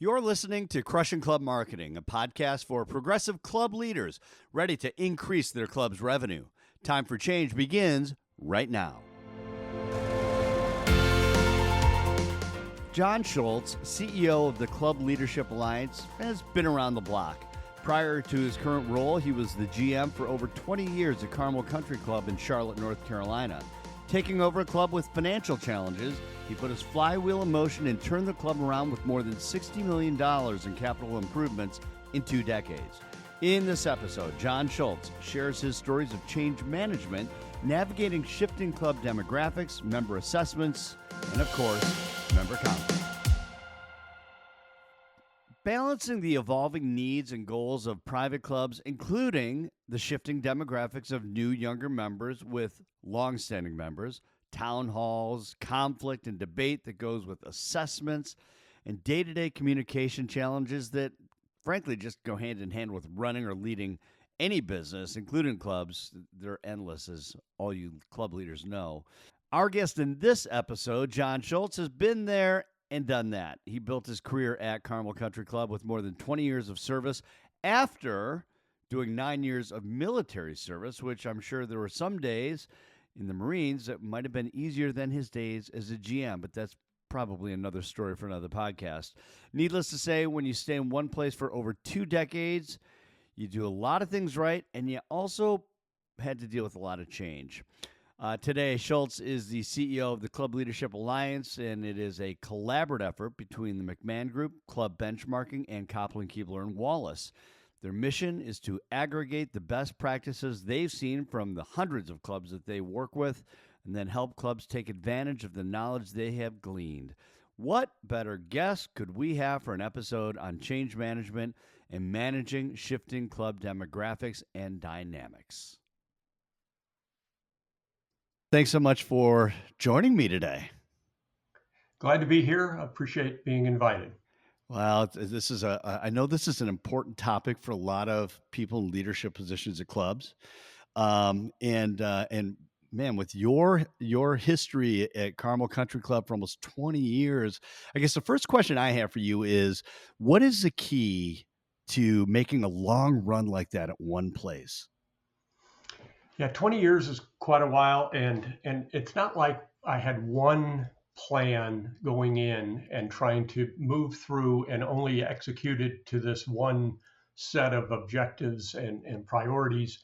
You're listening to Crushing Club Marketing, a podcast for progressive club leaders ready to increase their club's revenue. Time for change begins right now. John Schultz, CEO of the Club Leadership Alliance, has been around the block. Prior to his current role, he was the GM for over 20 years at Carmel Country Club in Charlotte, North Carolina. Taking over a club with financial challenges, he put his flywheel in motion and turned the club around with more than $60 million in capital improvements in 2 decades. In this episode, John Schultz shares his stories of change management, navigating shifting club demographics, member assessments, and of course, member conflict. Balancing the evolving needs and goals of private clubs, including the shifting demographics of new, younger members with longstanding members, town halls, conflict and debate that goes with assessments, and day-to-day communication challenges that, frankly, just go hand in hand with running or leading any business, including clubs. They're endless, as all you club leaders know. Our guest in this episode, John Schultz, has been there and done that. He built his career at Carmel Country Club with more than 20 years of service after doing 9 years of military service, which I'm sure there were some days in the Marines that might have been easier than his days as a GM, but that's probably another story for another podcast. Needless to say, when you stay in one place for over 2 decades, you do a lot of things right, and you also had to deal with a lot of change. Today, Schultz is the CEO of the Club Leadership Alliance, and it is a collaborative effort between the McMahon Group, Club Benchmarking, and Copland, Keebler, and Wallace. Their mission is to aggregate the best practices they've seen from the hundreds of clubs that they work with, and then help clubs take advantage of the knowledge they have gleaned. What better guest could we have for an episode on change management and managing shifting club demographics and dynamics? Thanks so much for joining me today. Glad to be here. I appreciate being invited. Well, I know this is an important topic for a lot of people in leadership positions at clubs. And man, with your history at Carmel Country Club for almost 20 years, I guess the first question I have for you is, what is the key to making a long run like that at one place? Yeah, 20 years is quite a while, and it's not like I had one plan going in and trying to move through and only execute it to this one set of objectives and priorities.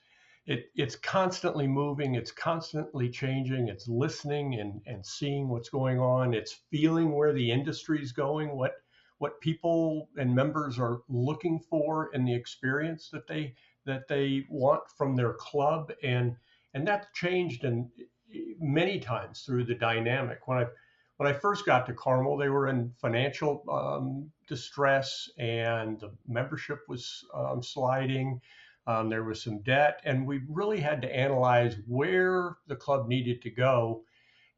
It's constantly moving, it's constantly changing, it's listening and seeing what's going on, it's feeling where the industry is going, what people and members are looking for in the experience that they want from their club, and that's changed in many times through the dynamic. When I first got to Carmel, they were in financial distress, and the membership was sliding. There was some debt, and we really had to analyze where the club needed to go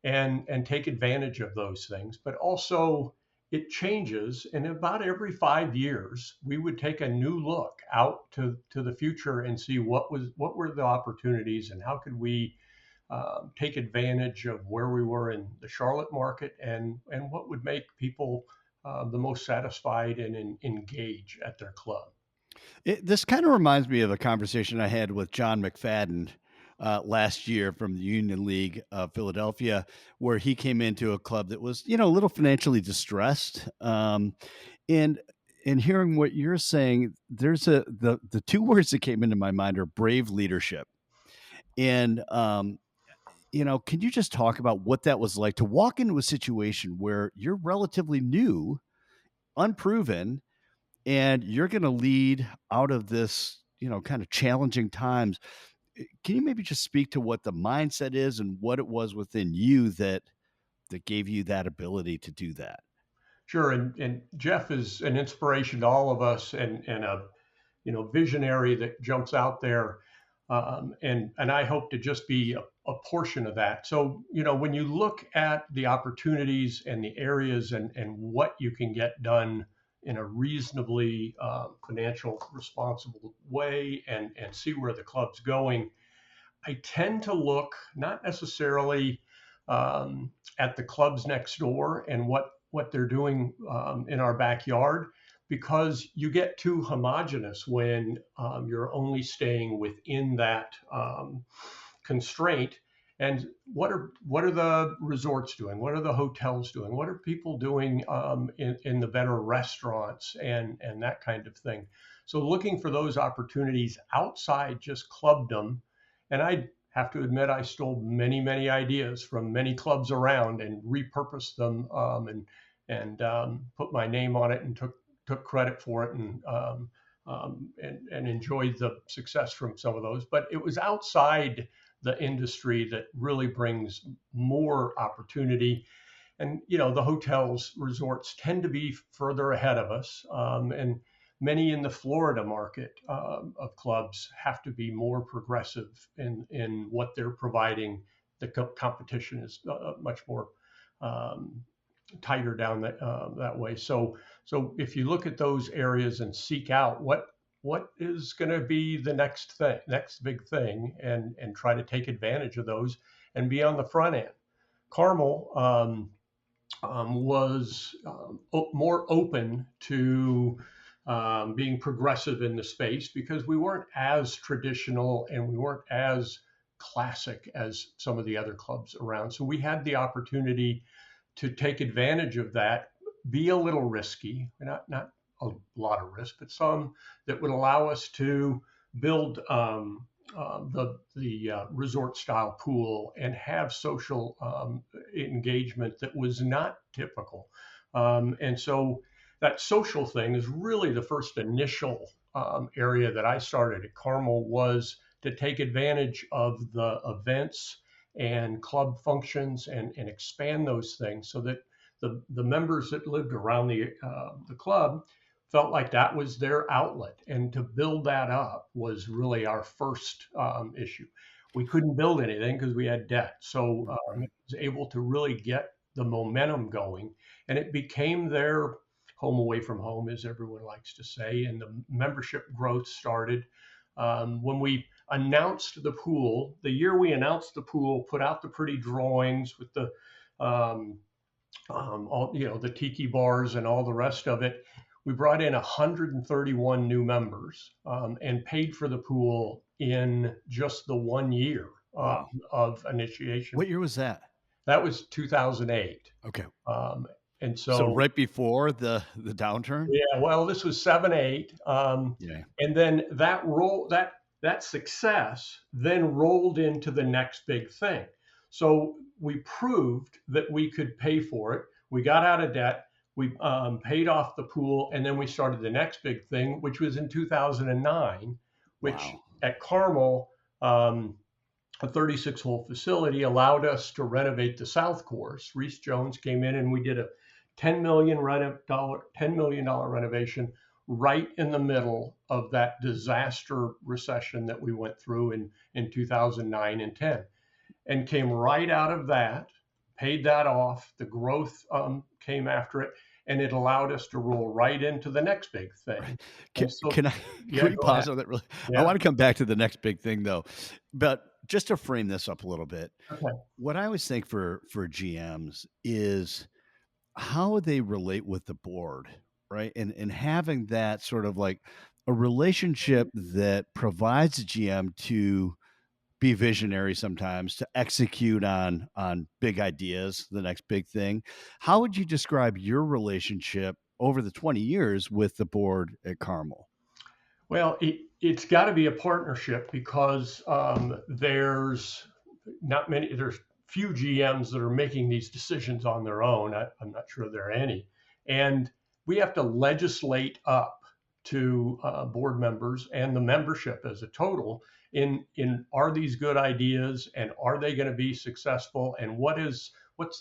and take advantage of those things. But also, it changes, and about every 5 years, we would take a new look out to the future and see what were the opportunities and how could we take advantage of where we were in the Charlotte market and what would make people the most satisfied and engage at their club. This kind of reminds me of a conversation I had with John McFadden last year from the Union League of Philadelphia, where he came into a club that was, a little financially distressed. And hearing what you're saying, there's the 2 words that came into my mind are brave leadership. And, can you just talk about what that was like to walk into a situation where you're relatively new, unproven, and you're going to lead out of this, kind of challenging times? Can you maybe just speak to what the mindset is and what it was within you that gave you that ability to do that? Sure, and Jeff is an inspiration to all of us, and a visionary that jumps out there, and I hope to just be a portion of that. So when you look at the opportunities and the areas and what you can get done in a reasonably financial responsible way and see where the club's going, I tend to look not necessarily at the clubs next door and what they're doing in our backyard, because you get too homogenous when you're only staying within that constraint. And what are the resorts doing? What are the hotels doing? What are people doing in the better restaurants and that kind of thing? So looking for those opportunities outside just clubdom. And I have to admit, I stole many ideas from many clubs around and repurposed them and put my name on it and took credit for it and enjoyed the success from some of those. But it was outside the industry that really brings more opportunity. And the hotels, resorts tend to be further ahead of us, and many in the Florida market of clubs have to be more progressive in what they're providing. The competition is much more tighter down that way. So if you look at those areas and seek out what is going to be the next big thing, and try to take advantage of those and be on the front end. Carmel was more open to being progressive in the space because we weren't as traditional and we weren't as classic as some of the other clubs around. So we had the opportunity to take advantage of that, be a little risky, not a lot of risk, but some that would allow us to build the resort style pool and have social engagement that was not typical. And so that social thing is really the first initial area that I started at Carmel, was to take advantage of the events and club functions and expand those things so that the members that lived around the club felt like that was their outlet. And to build that up was really our first issue. We couldn't build anything because we had debt. So I was able to really get the momentum going, and it became their home away from home, as everyone likes to say, and the membership growth started. When we announced the pool, the year we announced the pool, put out the pretty drawings with the all, the tiki bars and all the rest of it, we brought in 131 new members and paid for the pool in just the 1 year of initiation. What year was that? That was 2008. Okay. And so right before the downturn? Yeah, well, this was 7-8. Yeah. And then that success then rolled into the next big thing. So we proved that we could pay for it. We got out of debt. We paid off the pool, and then we started the next big thing, which was in 2009, which at Carmel, a 36-hole facility allowed us to renovate the south course. Reese Jones came in, and we did a $10 million renovation right in the middle of that disaster recession that we went through in 2009 and 10, and came right out of that, paid that off. The growth came after it, and it allowed us to roll right into the next big thing. Right. Can we pause on that really? Yeah. I want to come back to the next big thing though, but just to frame this up a little bit, what I always think for GMs is how they relate with the board, right? And having that sort of like a relationship that provides a GM to be visionary sometimes, to execute on big ideas, the next big thing. How would you describe your relationship over the 20 years with the board at Carmel? Well, it's got to be a partnership because there's few GMs that are making these decisions on their own. I'm not sure there are any. And we have to legislate up to board members and the membership as a total in are these good ideas, and are they going to be successful, and what's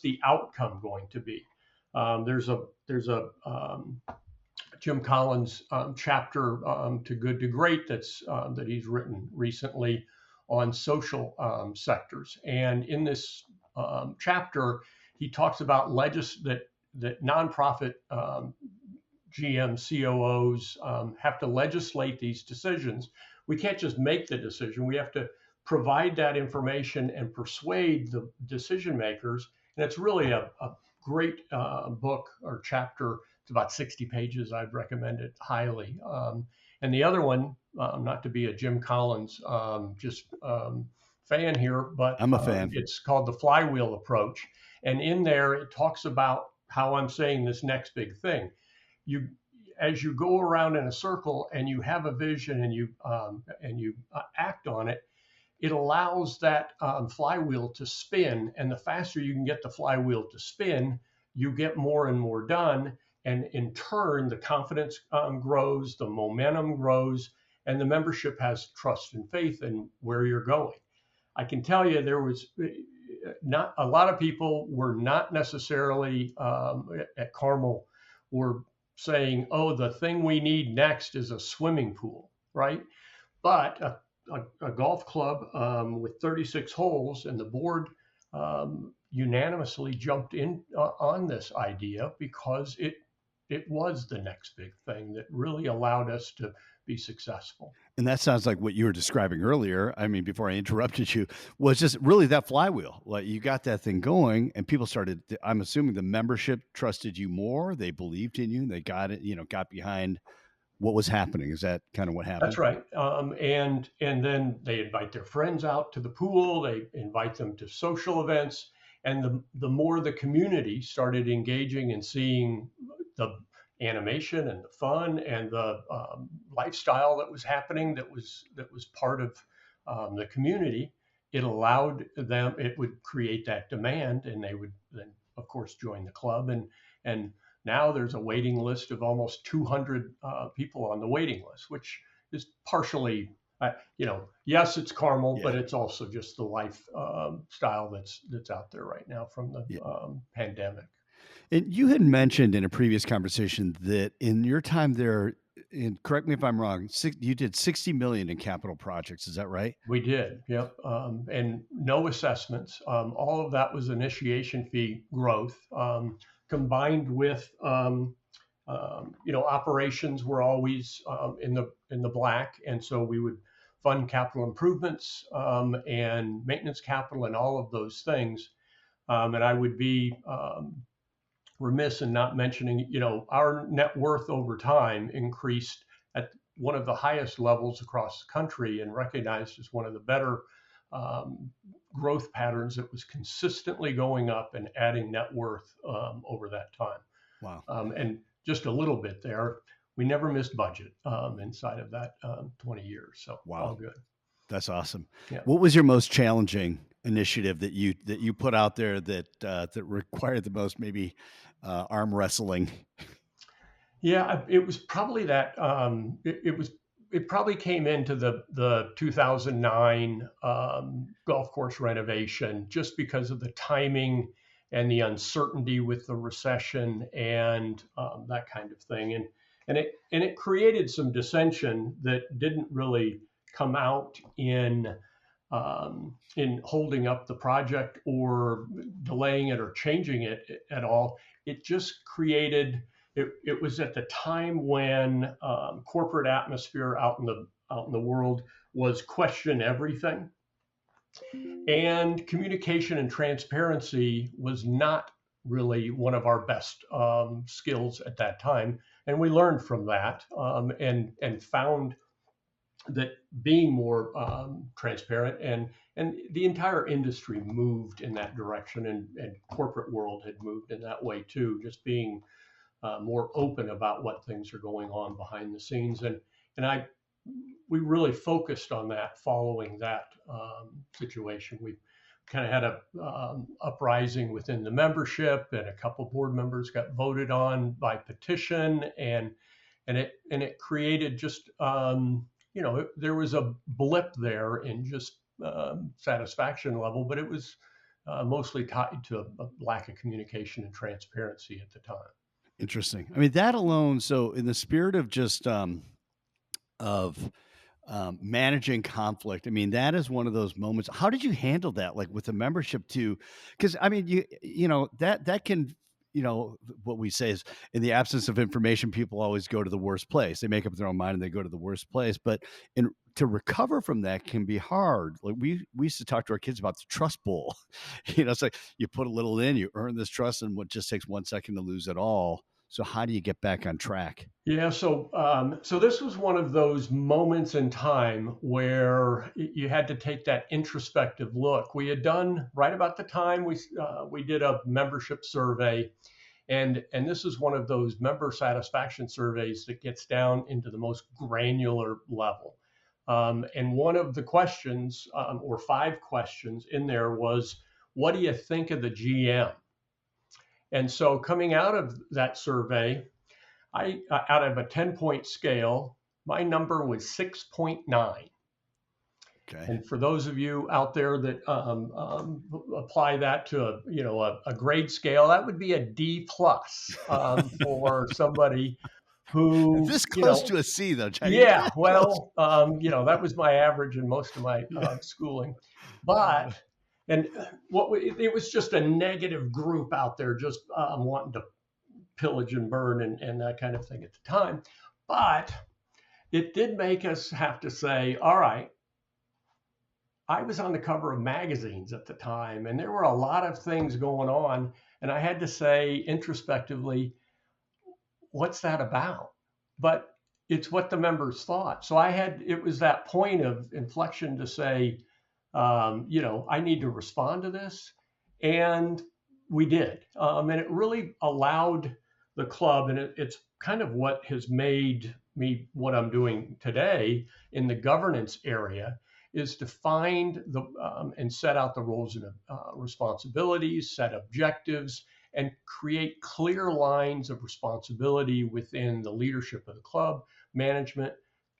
the outcome going to be? There's a Jim Collins chapter to Good to Great that he's written recently on social sectors. And in this chapter, he talks about that nonprofit GM COOs have to legislate these decisions. We can't just make the decision. We have to provide that information and persuade the decision makers. And it's really a great book or chapter it's about 60 pages. I'd recommend it highly. And the other one, not to be a Jim Collins fan here, but I'm a fan. it's called the Flywheel Approach. And in there, it talks about how I'm saying this next big thing. You, as you go around in a circle and you have a vision and you act on it, it allows that flywheel to spin. And the faster you can get the flywheel to spin, you get more and more done. And in turn, the confidence grows, the momentum grows, and the membership has trust and faith in where you're going. I can tell you there was not a lot of people were not necessarily at Carmel were saying, oh, the thing we need next is a swimming pool, right? But a golf club with 36 holes, and the board unanimously jumped in on this idea because it was the next big thing that really allowed us to be successful. And that sounds like what you were describing earlier. I mean, before I interrupted you, was just really that flywheel. Like you got that thing going, and people started. I'm assuming the membership trusted you more. They believed in you. They got it. Got behind what was happening. Is that kind of what happened? That's right. And then they invite their friends out to the pool. They invite them to social events, and the more the community started engaging and seeing the animation and the fun and the lifestyle that was happening, that was part of the community, it allowed them. It would create that demand, and they would then, of course, join the club. And now there's a waiting list of almost 200 people on the waiting list, which is partially, yes, it's Carmel, but it's also just the lifestyle that's out there right now from the pandemic. And you had mentioned in a previous conversation that in your time there, and correct me if I'm wrong, you did 60 million in capital projects. Is that right? We did. Yep. And no assessments. All of that was initiation fee growth, combined with, operations were always in the black. And so we would fund capital improvements and maintenance capital and all of those things. And I would be remiss in not mentioning, our net worth over time increased at one of the highest levels across the country and recognized as one of the better growth patterns that was consistently going up and adding net worth over that time. Wow. And just a little bit there, we never missed budget inside of that 20 years. So wow. All good. That's awesome. Yeah. What was your most challenging initiative that you put out there that required the most maybe arm wrestling? Yeah, it was probably that. It probably came into the 2009 golf course renovation, just because of the timing and the uncertainty with the recession and that kind of thing, and it created some dissension that didn't really come out in holding up the project or delaying it or changing it at all. It just created. It was at the time when corporate atmosphere out in the world was question everything, and communication and transparency was not really one of our best skills at that time. And we learned from that and found that being more transparent and the entire industry moved in that direction, and corporate world had moved in that way too, just being more open about what things are going on behind the scenes. And we really focused on that following that situation. We kind of had a uprising within the membership, and a couple board members got voted on by petition, and it created just there was a blip there in just satisfaction level, but it was mostly tied to a lack of communication and transparency at the time. Interesting. I mean, that alone. So in the spirit of just managing conflict, I mean, that is one of those moments. How did you handle that? Like with the membership too? Because I mean, that can, what we say is, in the absence of information, people always go to the worst place. They make up their own mind and they go to the worst place. But to recover from that can be hard. Like we used to talk to our kids about the trust bowl. It's like you put a little in, you earn this trust, and what just takes 1 second to lose it all. So how do you get back on track? Yeah, so this was one of those moments in time where you had to take that introspective look. We had done right about the time we did a membership survey, and this is one of those member satisfaction surveys that gets down into the most granular level. And one of the questions, or 5 questions in there, was, "What do you think of the GM?" And so coming out of that survey, I out of a 10-point scale, my number was 6.9. Okay. And for those of you out there that apply that to a grade scale, that would be a D plus for somebody who This close to a C though, Johnny. yeah, well, that was my average in most of my schooling, but and it was just a negative group out there just wanting to pillage and burn and that kind of thing at the time. But it did make us have to say, all right, I was on the cover of magazines at the time, and there were a lot of things going on. And I had to say introspectively, what's that about? But it's what the members thought. So it was that point of inflection to say, I need to respond to this. And we did. And it really allowed the club, and it's kind of what has made me what I'm doing today in the governance area, is to find and set out the roles and responsibilities, set objectives, and create clear lines of responsibility within the leadership of the club, management,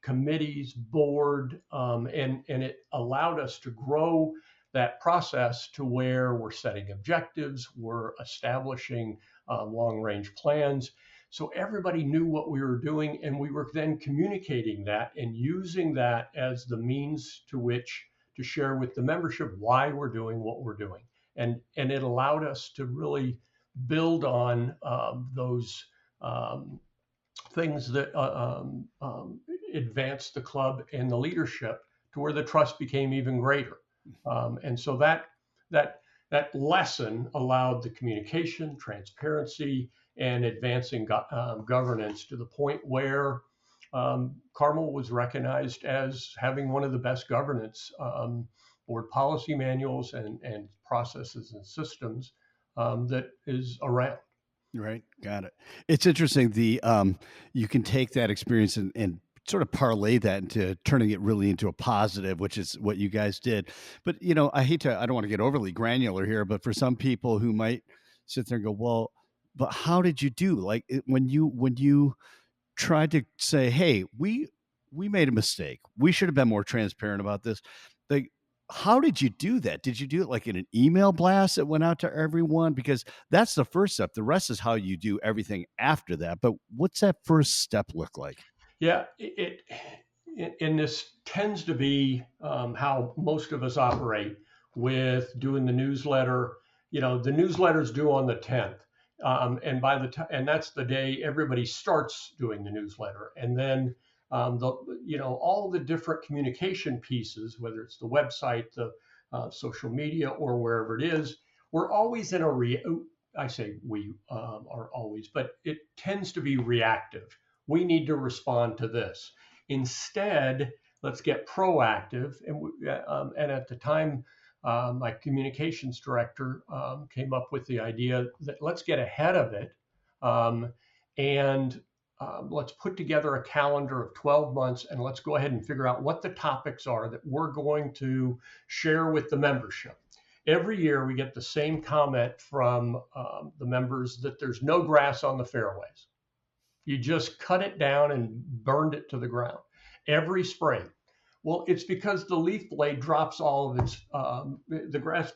committees, board, and it allowed us to grow that process to where we're setting objectives, we're establishing long-range plans. So everybody knew what we were doing, and we were then communicating that and using that as the means to which to share with the membership why we're doing what we're doing. And it allowed us to really build on those things that advanced the club and the leadership to where the trust became even greater. And so that lesson allowed the communication, transparency, and advancing governance to the point where Carmel was recognized as having one of the best governance board policy manuals and processes and systems that is around. Right. Got it. It's interesting. You can take that experience and sort of parlay that into turning it really into a positive, which is what you guys did. But, I don't want to get overly granular here, but for some people who might sit there and go, well, but how did you do? Like when you tried to say, hey, we made a mistake. We should have been more transparent about this. Like, how did you do that? Did you do it like in an email blast that went out to everyone? Because that's the first step. The rest is how you do everything after that. But what's that first step look like? Yeah, and this tends to be how most of us operate with doing the newsletter. The newsletter's due on the 10th. And by the time, and that's the day everybody starts doing the newsletter. And then all the different communication pieces, whether it's the website, the social media, or wherever it is, we're always in I say we are always, but it tends to be reactive. We need to respond to this. Instead, let's get proactive. And at the time, my communications director came up with the idea that let's get ahead of it and let's put together a calendar of 12 months and let's go ahead and figure out what the topics are that we're going to share with the membership. Every year we get the same comment from the members that there's no grass on the fairways. You just cut it down and burned it to the ground every spring. Well, it's because the leaf blade drops all of its, the grass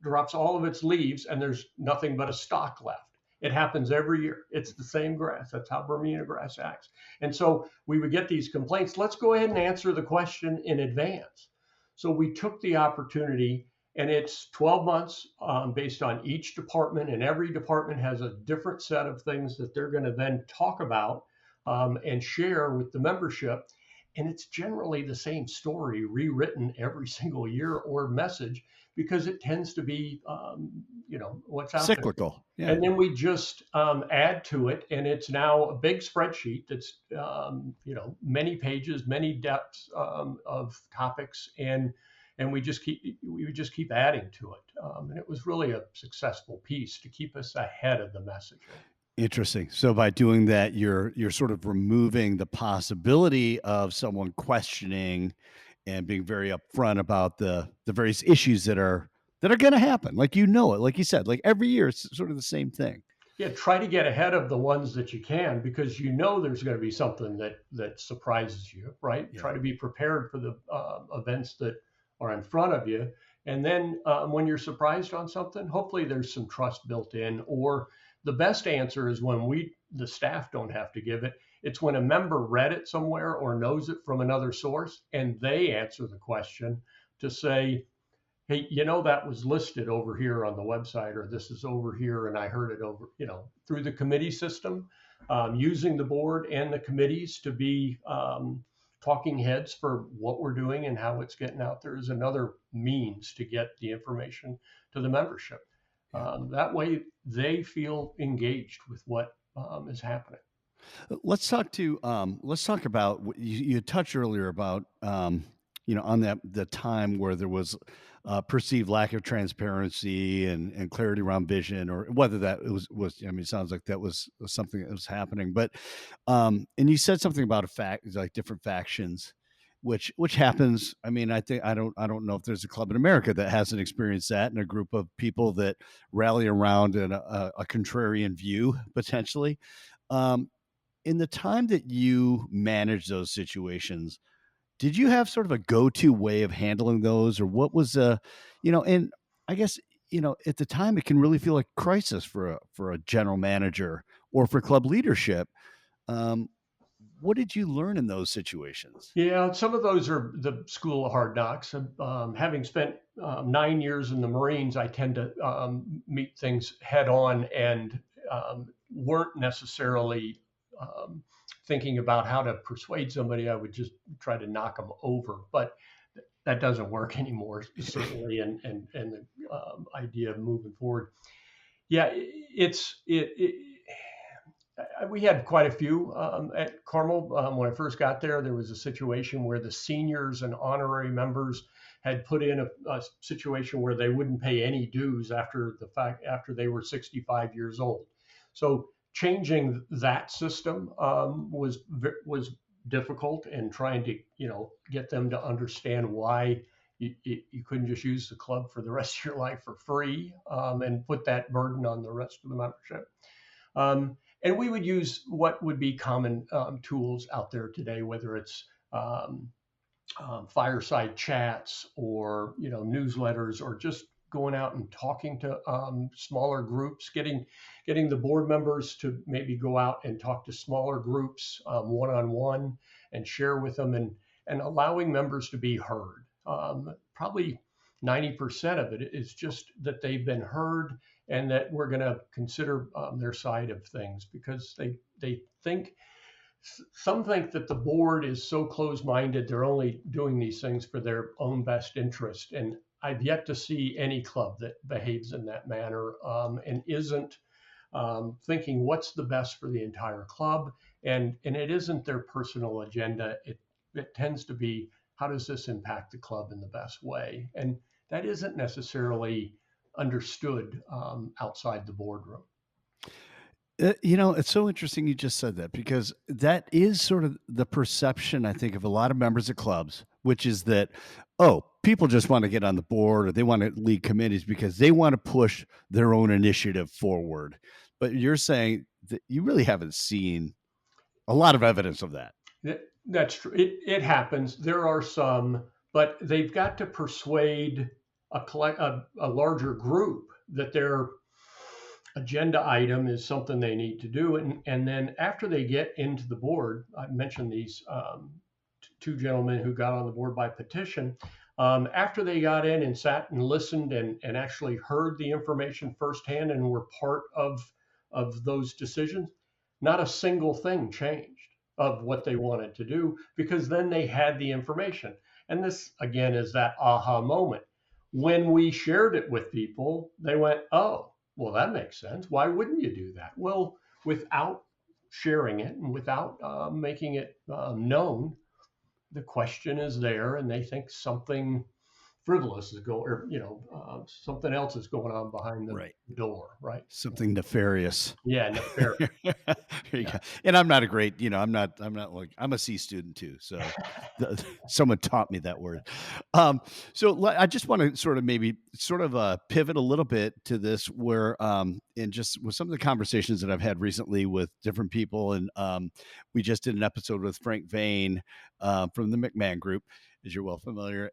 drops all of its leaves and there's nothing but a stalk left. It happens every year. It's the same grass. That's how Bermuda grass acts. And so we would get these complaints. Let's go ahead and answer the question in advance. So we took the opportunity, and it's 12 months based on each department, and every department has a different set of things that they're going to then talk about and share with the membership. And it's generally the same story rewritten every single year or message, because it tends to be, what's out there. Cyclical. Yeah. And then we just add to it, and it's now a big spreadsheet that's many pages, many depths of topics, and we just keep adding to it. And it was really a successful piece to keep us ahead of the messaging. Interesting. So by doing that, you're sort of removing the possibility of someone questioning and being very upfront about the various issues that are going to happen. Like, it, like you said, like every year, it's sort of the same thing. Yeah, try to get ahead of the ones that you can, because there's going to be something that surprises you, right? Yeah. Try to be prepared for the events that are in front of you. And then when you're surprised on something, hopefully there's some trust built in. Or the best answer is when the staff don't have to give it. It's when a member read it somewhere or knows it from another source, and they answer the question to say, hey, that was listed over here on the website, or this is over here, and I heard it over, through the committee system, using the board and the committees to be talking heads for what we're doing and how it's getting out there is another means to get the information to the membership. That way they feel engaged with what is happening. Let's talk about you touched earlier about on the time where there was perceived lack of transparency and clarity around vision, or whether that was I mean, it sounds like that was something that was happening. But and you said something about like different factions, which happens. I mean, I don't know if there's a club in America that hasn't experienced that, and a group of people that rally around a contrarian view potentially. In the time that you manage those situations, did you have sort of a go-to way of handling those, or what was and I guess, at the time it can really feel like crisis for a general manager or for club leadership. What did you learn in those situations? Yeah, some of those are the school of hard knocks. Having spent 9 years in the Marines, I tend to meet things head on, and weren't necessarily thinking about how to persuade somebody. I would just try to knock them over, but that doesn't work anymore, certainly. And the idea of moving forward, yeah, we had quite a few at Carmel. When I first got there, there was a situation where the seniors and honorary members had put in a situation where they wouldn't pay any dues after they were 65 years old. So changing that system was difficult, and trying to get them to understand why you couldn't just use the club for the rest of your life for free, and put that burden on the rest of the membership. And we would use what would be common tools out there today, whether it's fireside chats, or newsletters, or just going out and talking to smaller groups, getting the board members to maybe go out and talk to smaller groups one-on-one, and share with them, and allowing members to be heard. Probably 90% of it is just that they've been heard, and that we're going to consider their side of things, because some think that the board is so closed-minded, they're only doing these things for their own best interest. And I've yet to see any club that behaves in that manner, and isn't thinking what's the best for the entire club. And it isn't their personal agenda. It tends to be, how does this impact the club in the best way? And that isn't necessarily understood outside the boardroom. It's so interesting you just said that, because that is sort of the perception, I think, of a lot of members of clubs, which is that, people just want to get on the board, or they want to lead committees because they want to push their own initiative forward. But you're saying that you really haven't seen a lot of evidence of that. That's true. It happens. There are some, but they've got to persuade a larger group that their agenda item is something they need to do. And then after they get into the board, I mentioned these two gentlemen who got on the board by petition. After they got in and sat and listened and actually heard the information firsthand and were part of those decisions, not a single thing changed of what they wanted to do, because then they had the information. And this, again, is that aha moment. when we shared it with people, they went, oh, well, that makes sense. Why wouldn't you do that? Well, without sharing it and without making it known, the question is there, and they think something frivolous is going, or something else is going on behind the Right. door, right? Something nefarious. Yeah, nefarious. There you Yeah. go. And I'm not a great, I'm not like, I'm a C student too. So someone taught me that word. I just want to sort of maybe sort of pivot a little bit to this where, and just with some of the conversations that I've had recently with different people. And we just did an episode with Frank Vane from the McMahon Group, as you're well familiar.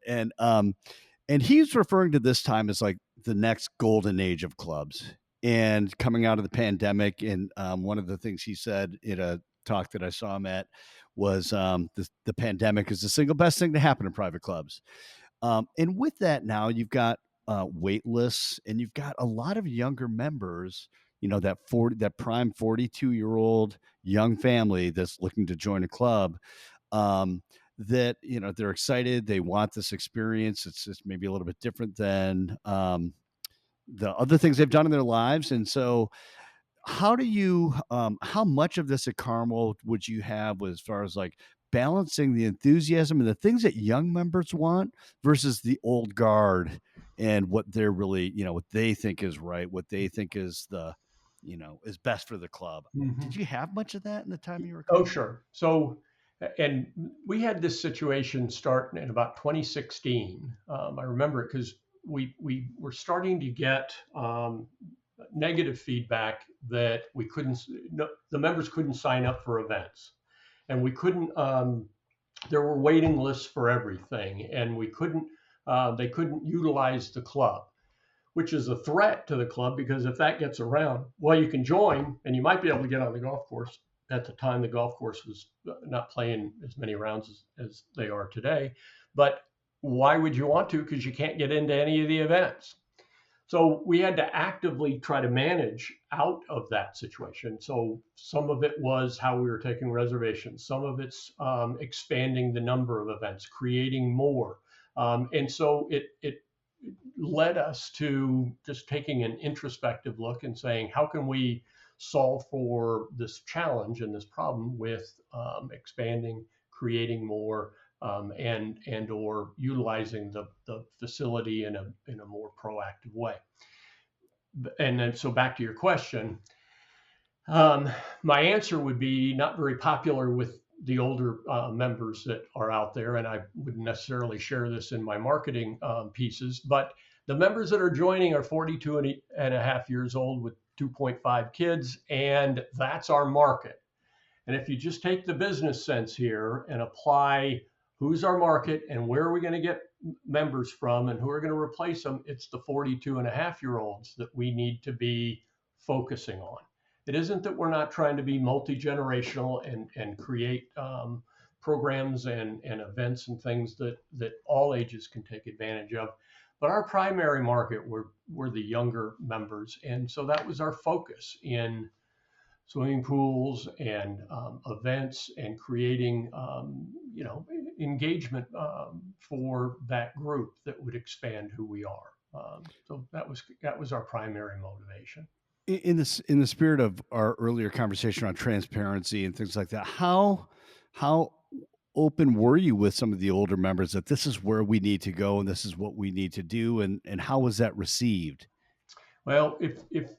And he's referring to this time as like the next golden age of clubs and coming out of the pandemic. And one of the things he said in a talk that I saw him at was the pandemic is the single best thing to happen in private clubs. And with that, now you've got wait lists and you've got a lot of younger members, that prime 42-year-old young family that's looking to join a club. That they're excited, they want this experience. It's just maybe a little bit different than the other things they've done in their lives. And so how much of this at Carmel would you have as far as like balancing the enthusiasm and the things that young members want versus the old guard and what they're really, what they think is right, what they think is is best for the club? Mhm. Did you have much of that in the time you were Oh, coaching? sure. So, and we had this situation start in about 2016. I remember it because we were starting to get negative feedback that we couldn't, no, the members couldn't sign up for events, and we couldn't. There were waiting lists for everything, and we couldn't. They couldn't utilize the club, which is a threat to the club because if that gets around, well, you can join and you might be able to get on the golf course. At the time, the golf course was not playing as many rounds as they are today. But why would you want to? Because you can't get into any of the events. So we had to actively try to manage out of that situation. So some of it was how we were taking reservations. Some of it's expanding the number of events, creating more. And so it led us to just taking an introspective look and saying, how can we solve for this challenge and this problem with expanding, creating more, and or utilizing the facility in a more proactive way. And then, so back to your question, my answer would be not very popular with the older members that are out there, and I wouldn't necessarily share this in my marketing pieces, but the members that are joining are 42 and a half years old with 2.5 kids, and that's our market. And if you just take the business sense here and apply who's our market and where are we going to get members from and who are going to replace them, it's the 42 and a half year olds that we need to be focusing on. It isn't that we're not trying to be multi-generational and create programs and events and things that all ages can take advantage of. But our primary market were the younger members. And so that was our focus in swimming pools and events and creating, engagement for that group that would expand who we are. So that was our primary motivation. In the spirit of our earlier conversation on transparency and things like that, how open were you with some of the older members that this is where we need to go and this is what we need to do, and how was that received? Well, if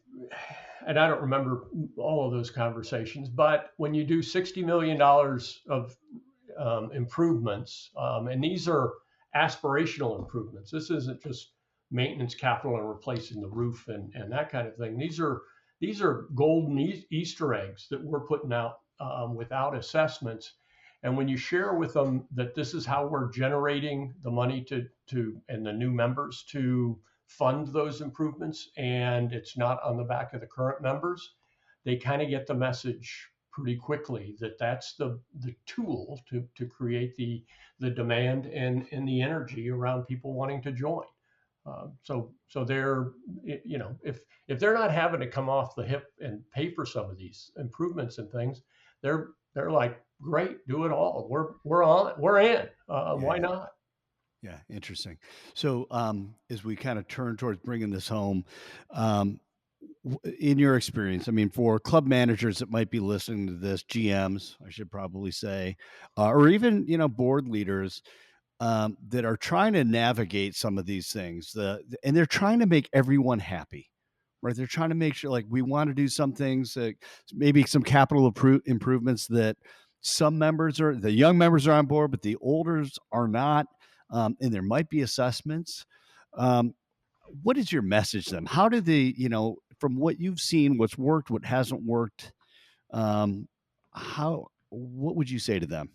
and I don't remember all of those conversations, but when you do $60 million of improvements, and these are aspirational improvements. This isn't just maintenance capital and replacing the roof and that kind of thing. These are golden Easter eggs that we're putting out without assessments. And when you share with them that this is how we're generating the money to and the new members to fund those improvements, and it's not on the back of the current members, they kind of get the message pretty quickly that that's the tool to create the demand and the energy around people wanting to join. So they're, if they're not having to come off the hip and pay for some of these improvements and things, they're like, great, do it all. We're in. Why not? Yeah, interesting. So, as we kind of turn towards bringing this home, um, in your experience, I mean, for club managers that might be listening to this, GMs, I should probably say, or even board leaders that are trying to navigate some of these things, and they're trying to make everyone happy. Right, they're trying to make sure, like, we want to do some things, maybe some capital improvements that the young members are on board, but the olders are not, and there might be assessments. Um, what is your message to them? How do they, from what you've seen, what's worked, what hasn't worked? What would you say to them?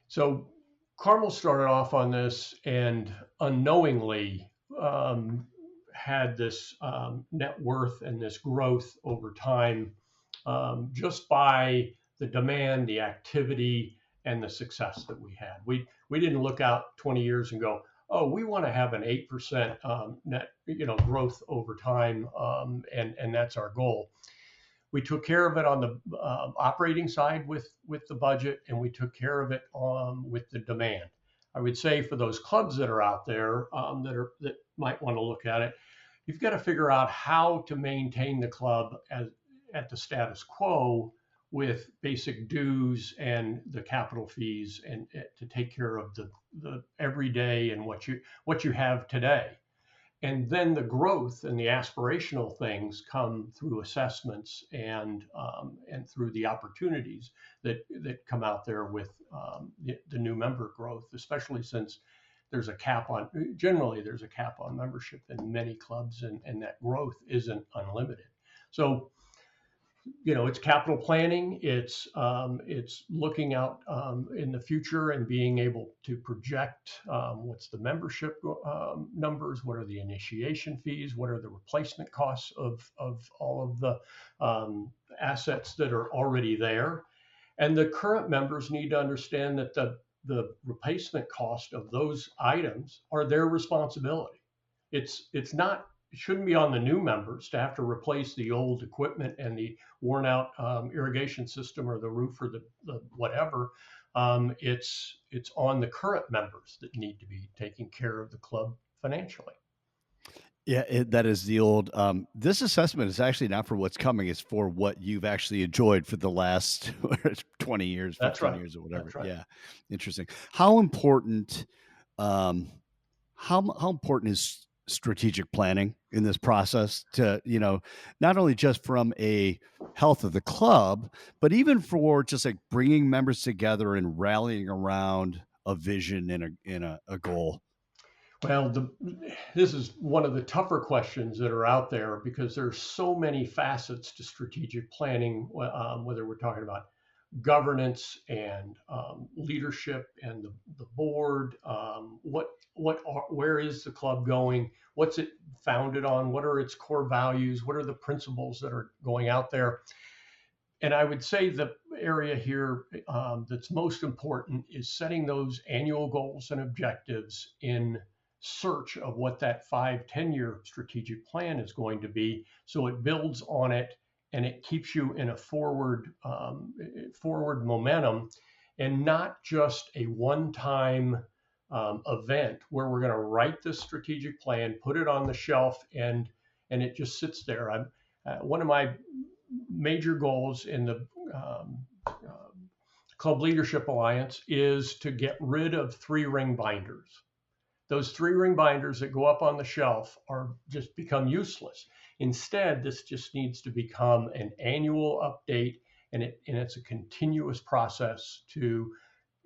So Carmel started off on this and unknowingly had this net worth and this growth over time just by the demand, the activity, and the success that we had. We didn't look out 20 years and go, oh, we want to have an 8% net growth over time, and that's our goal. We took care of it on the operating side with the budget, and we took care of it with the demand. I would say for those clubs that are out there that might want to look at it, you've got to figure out how to maintain the club at the status quo with basic dues and the capital fees, and to take care of the everyday and what you have today. And then the growth and the aspirational things come through assessments and through the opportunities that come out there with the new member growth, especially since generally there's a cap on membership in many clubs, and that growth isn't unlimited. So it's capital planning. It's looking out in the future and being able to project what's the membership numbers, what are the initiation fees, what are the replacement costs of all of the assets that are already there. And the current members need to understand that the replacement cost of those items are their responsibility. It shouldn't be on the new members to have to replace the old equipment and the worn out irrigation system or the roof or the whatever. It's on the current members that need to be taking care of the club financially. Yeah, that is the old. This assessment is actually not for what's coming; it's for what you've actually enjoyed for the last 20 years, That's 15 right. years, or whatever. That's right. Yeah, interesting. How important? Um, how important is strategic planning in this process to not only just from a health of the club, but even for just like bringing members together and rallying around a vision and a goal? Well, this is one of the tougher questions that are out there because there's so many facets to strategic planning, whether we're talking about governance and leadership and the board. Where is the club going? What's it founded on? What are its core values? What are the principles that are going out there? And I would say the area here that's most important is setting those annual goals and objectives in search of what that 5-10 year strategic plan is going to be, so it builds on it and it keeps you in a forward momentum, and not just a one-time event where we're going to write this strategic plan, put it on the shelf, and it just sits there. One of my major goals in the Club Leadership Alliance is to get rid of 3-ring binders. Those 3-ring binders that go up on the shelf are just become useless. Instead, this just needs to become an annual update, and it's a continuous process to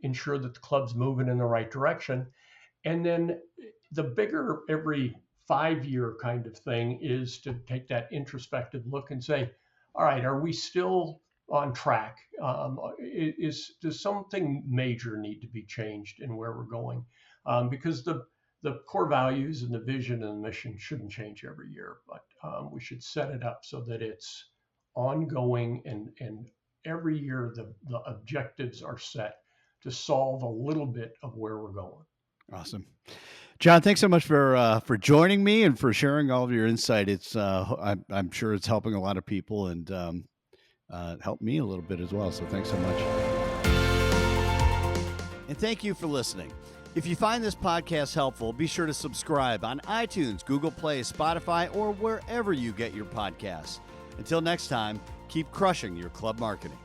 ensure that the club's moving in the right direction. And then the bigger every 5-year kind of thing is to take that introspective look and say, all right, are we still on track? Does something major need to be changed in where we're going? Because the core values and the vision and the mission shouldn't change every year, but we should set it up so that it's ongoing, and every year the objectives are set to solve a little bit of where we're going. Awesome. John, thanks so much for joining me and for sharing all of your insight. It's I'm sure it's helping a lot of people, and helped me a little bit as well. So thanks so much. And thank you for listening. If you find this podcast helpful, be sure to subscribe on iTunes, Google Play, Spotify, or wherever you get your podcasts. Until next time, keep crushing your club marketing.